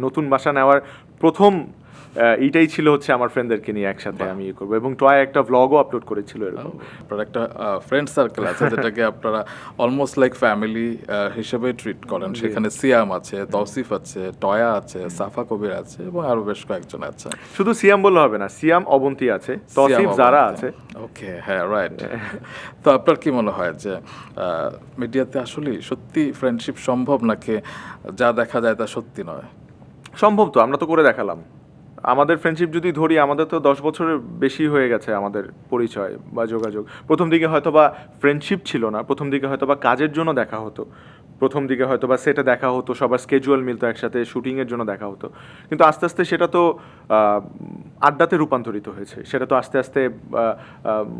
নতুন বাসা নেওয়ার প্রথম এইটাই ছিল হচ্ছে আমার ফ্রেন্ডদেরকে নিয়ে একসাথে আমি ইয়ে করবো, এবং টয় একটা ভ্লগও আপলোড করেছিল এরকম। আপনার একটা ফ্রেন্ড সার্কেল আছে যেটাকে আপনারা অলমোস্ট লাইক ফ্যামিলি হিসেবে ট্রিট করেন। সেখানে সিয়াম আছে, তৌসিফ আছে, টয়া আছে, সাফা কবির আছে এবং আরো বেশ কয়েকজন আছে। শুধু সিয়াম বললে হবে না, সিয়াম অবন্তী আছে, তৌসিফ জারা আছে। ওকে, হ্যাঁ, রাইট। তো আপনার কি মনে হয় যে মিডিয়াতে আসলে সত্যি ফ্রেন্ডশিপ সম্ভব, নাকি যা দেখা যায় তা সত্যি নয়? সম্ভব তো, আমরা তো করে দেখালাম। আমাদের ফ্রেন্ডশিপ যদি ধরি, আমাদের তো 10 বছরের বেশি হয়ে গেছে আমাদের পরিচয় বা যোগাযোগ। প্রথম দিকে হয়তো বা ফ্রেন্ডশিপ ছিল না, প্রথম দিকে হয়তো বা কাজের জন্য দেখা হতো, প্রথম দিকে হয়তো বা সেটে দেখা হতো, সবার স্কেজুয়াল মিলতো, একসাথে শুটিংয়ের জন্য দেখা হতো। কিন্তু আস্তে আস্তে সেটা তো আড্ডাতে রূপান্তরিত হয়েছে, সেটা তো আস্তে আস্তে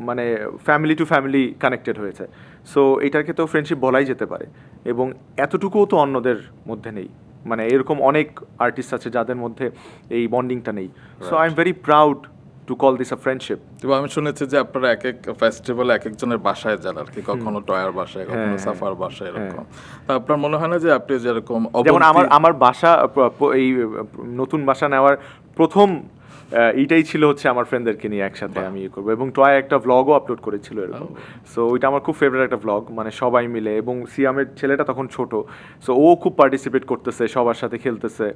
মানে ফ্যামিলি টু ফ্যামিলি কানেক্টেড হয়েছে। সো এটাকে তো ফ্রেন্ডশিপ বলাই যেতে পারে, এবং এতটুকুও তো অন্যদের মধ্যে নেই। মানে এরকম অনেক আর্টিস্ট আছে যাদের মধ্যে এই বন্ডিংটা নেই। So I am very proud to call this a friendship. তবে আমি শুনেছি যে আপনারা এক এক ফেস্টিভ্যালে এক একজনের বাসায় যান আর কি, কখনো টয়ার বাসায়, কখনো সাফার বাসায়, এরকম। তা আপনার মনে হয় না যে আপনি যেরকম যেমন আমার বাসা এই নতুন বাসা নেওয়ার প্রথম এইটাই ছিল হচ্ছে আমার ফ্রেন্ডদেরকে নিয়ে একসাথে আমি ইয়ে করবো, এবং টয় একটা ভ্লগও আপলোড করেছিল এরকম। সো ওইটা আমার খুব ফেভারিট একটা ভ্লগ, মানে সবাই মিলে, এবং সিয়ামের ছেলেটা তখন ছোট, সো ও খুব পার্টিসিপেট করতেছে, সবার সাথে খেলতেছে।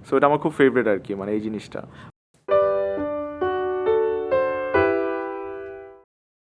সো এটা আমার খুব ফেভারিট আর কি, মানে এই জিনিসটা।